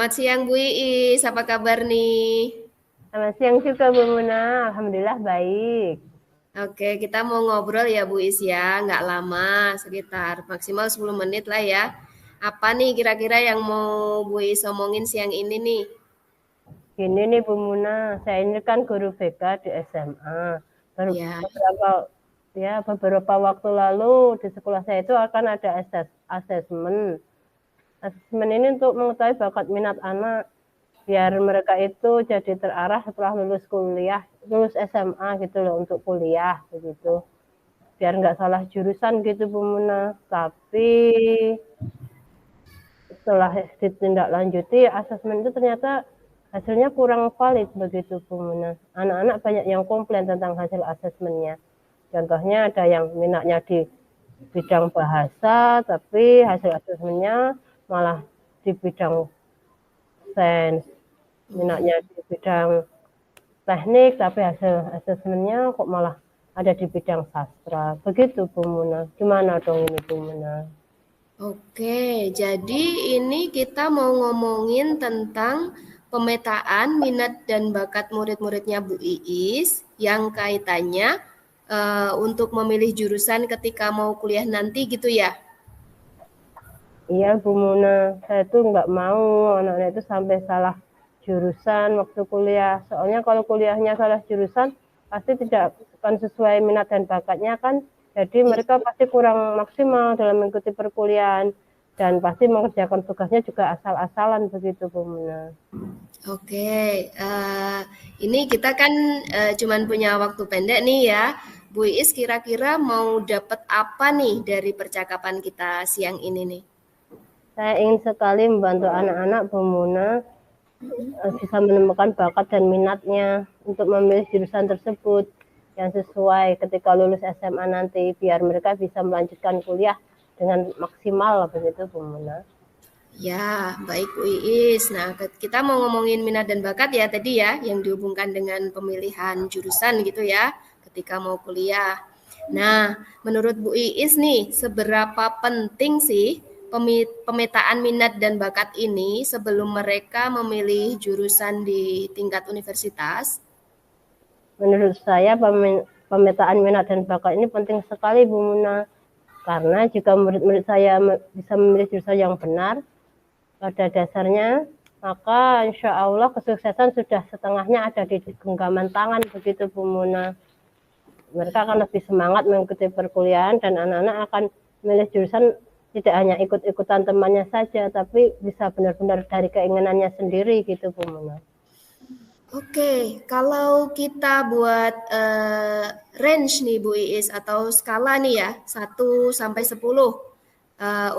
Selamat siang Bu Iis, apa kabar nih? Selamat siang juga Bu Muna, Alhamdulillah baik. Oke, kita mau ngobrol ya Bu Iis ya, nggak lama, sekitar maksimal 10 menit lah ya. Apa nih kira-kira yang mau Bu Iis omongin siang ini nih? Gini nih Bu Muna, saya ini kan guru BK di SMA. Ya, Beberapa waktu lalu di sekolah saya itu akan ada asesmen. Asesmen ini untuk mengetahui bakat minat anak, biar mereka itu jadi terarah setelah lulus kuliah, lulus SMA gitu loh untuk kuliah begitu. Biar nggak salah jurusan gitu Bu Muna. Tapi setelah ditindaklanjuti asesmen itu ternyata hasilnya kurang valid begitu Bu Muna. Anak-anak banyak yang komplain tentang hasil asesmennya. Contohnya ada yang minatnya di bidang bahasa, tapi hasil asesmennya malah di bidang sains. Minatnya di bidang teknik, tapi hasil asesmennya kok malah ada di bidang sastra. Begitu Bu Muna. Gimana dong ini Bu Muna? oke. Jadi ini kita mau ngomongin tentang pemetaan minat dan bakat murid-muridnya Bu Iis yang kaitannya untuk memilih jurusan ketika mau kuliah nanti gitu ya. Iya Bu Muna, saya tuh nggak mau anak-anak itu sampai salah jurusan waktu kuliah. Soalnya kalau kuliahnya salah jurusan, pasti tidak akan sesuai minat dan bakatnya kan. Jadi mereka pasti kurang maksimal dalam mengikuti perkuliahan dan pasti mengerjakan tugasnya juga asal-asalan begitu Bu Muna. Oke, ini kita kan cuman punya waktu pendek nih ya. Bu Iis kira-kira mau dapat apa nih dari percakapan kita siang ini nih? Saya ingin sekali membantu anak-anak Bu Muna bisa menemukan bakat dan minatnya untuk memilih jurusan tersebut yang sesuai ketika lulus SMA nanti biar mereka bisa melanjutkan kuliah dengan maksimal begitu Bu Muna. Ya, baik Bu Iis. Nah, kita mau ngomongin minat dan bakat ya tadi ya, yang dihubungkan dengan pemilihan jurusan gitu ya, ketika mau kuliah. Nah, menurut Bu Iis nih, seberapa penting sih pemetaan minat dan bakat ini sebelum mereka memilih jurusan di tingkat universitas? Menurut saya pemetaan minat dan bakat ini penting sekali Bu Muna karena jika murid-murid saya bisa memilih jurusan yang benar pada dasarnya maka insya Allah kesuksesan sudah setengahnya ada di genggaman tangan begitu Bu Muna. Mereka akan lebih semangat mengikuti perkuliahan dan anak-anak akan memilih jurusan tidak hanya ikut-ikutan temannya saja, tapi bisa benar-benar dari keinginannya sendiri gitu Bu Muna. Oke, kalau kita buat range nih Bu Iis atau skala nih ya, 1 sampai 10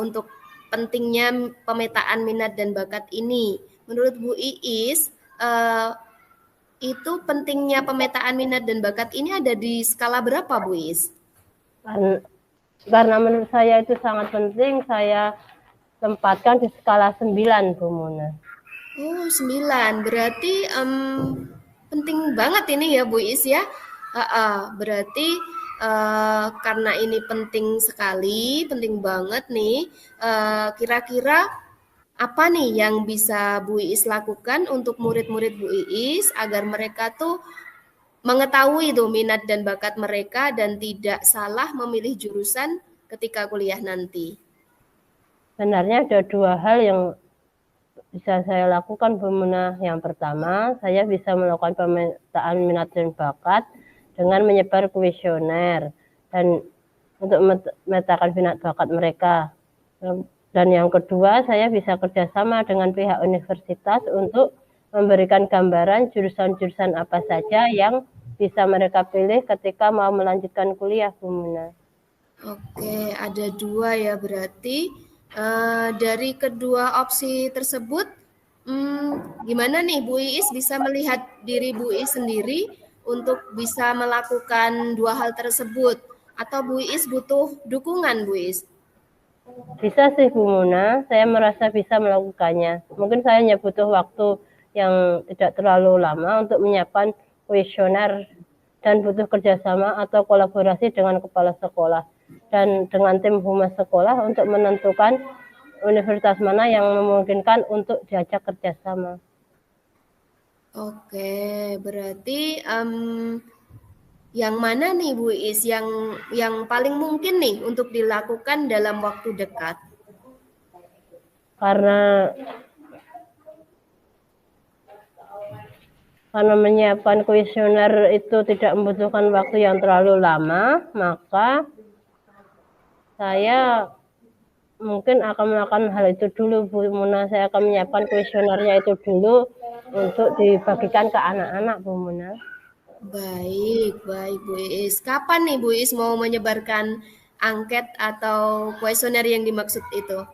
untuk pentingnya pemetaan minat dan bakat ini. Menurut Bu Iis, eh, itu pentingnya pemetaan minat dan bakat ini ada di skala berapa Bu Iis? Karena menurut saya itu sangat penting, saya tempatkan di skala 9 Bu Muna. Oh, 9. Berarti penting banget ini ya Bu Is ya. Berarti karena ini penting sekali, penting banget nih. Kira-kira apa nih yang bisa Bu Is lakukan untuk murid-murid Bu Is agar mereka tuh mengetahui tuh minat dan bakat mereka dan tidak salah memilih jurusan ketika kuliah nanti? Sebenarnya ada dua hal yang bisa saya lakukan Bu Muna. Yang pertama, saya bisa melakukan pemetaan minat dan bakat dengan menyebar kuesioner dan untuk memetakan minat bakat mereka. Dan yang kedua, saya bisa kerjasama dengan pihak universitas untuk memberikan gambaran jurusan-jurusan apa saja yang bisa mereka pilih ketika mau melanjutkan kuliah, Bu Muna. Oke, ada dua ya berarti. Dari kedua opsi tersebut, gimana nih Bu Iis bisa melihat diri Bu Iis sendiri untuk bisa melakukan dua hal tersebut? Atau Bu Iis butuh dukungan Bu Iis? Bisa sih Bu Muna, saya merasa bisa melakukannya. Mungkin saya hanya butuh waktu yang tidak terlalu lama untuk menyiapkan kuesioner dan butuh kerjasama atau kolaborasi dengan kepala sekolah dan dengan tim humas sekolah untuk menentukan universitas mana yang memungkinkan untuk diajak kerjasama. Oke, berarti yang mana nih Bu Is yang paling mungkin nih untuk dilakukan dalam waktu dekat? Karena menyiapkan kuesioner itu tidak membutuhkan waktu yang terlalu lama, maka saya mungkin akan melakukan hal itu dulu, Bu Muna. Saya akan menyiapkan kuesionernya itu dulu untuk dibagikan ke anak-anak, Bu Muna. Baik, baik Bu Is. Kapan nih Bu Is mau menyebarkan angket atau kuesioner yang dimaksud itu?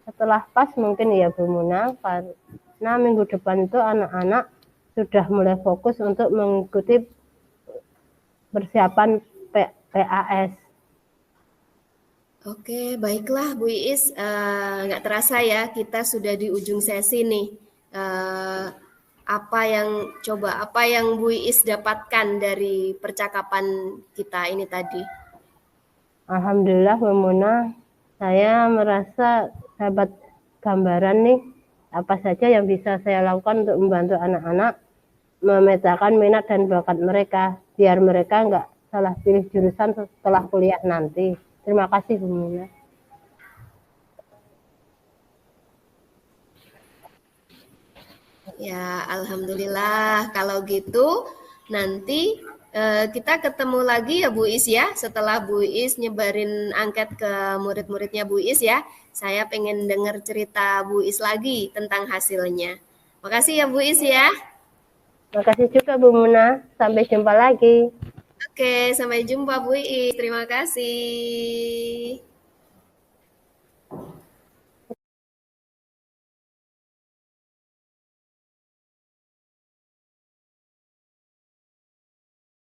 Setelah pas mungkin ya Bu Muna, karena minggu depan itu anak-anak sudah mulai fokus untuk mengikuti persiapan PAS. Oke, baiklah Bu Iis. Nggak terasa ya, kita sudah di ujung sesi nih. Eh, apa yang Bu Iis dapatkan dari percakapan kita ini tadi? Alhamdulillah Bu Muna, saya merasa dapat gambaran nih apa saja yang bisa saya lakukan untuk membantu anak-anak memetakan minat dan bakat mereka biar mereka nggak salah pilih jurusan setelah kuliah nanti. Terima kasih Bu Muna. Ya, alhamdulillah. Kalau gitu, nanti kita ketemu lagi ya Bu Is ya. Setelah Bu Is nyebarin angket ke murid-muridnya Bu Is ya. Saya pengen dengar cerita Bu Is lagi tentang hasilnya. Makasih ya Bu Is ya. Terima kasih juga Bu Muna. Sampai jumpa lagi. Oke, sampai jumpa Bu Is. Terima kasih.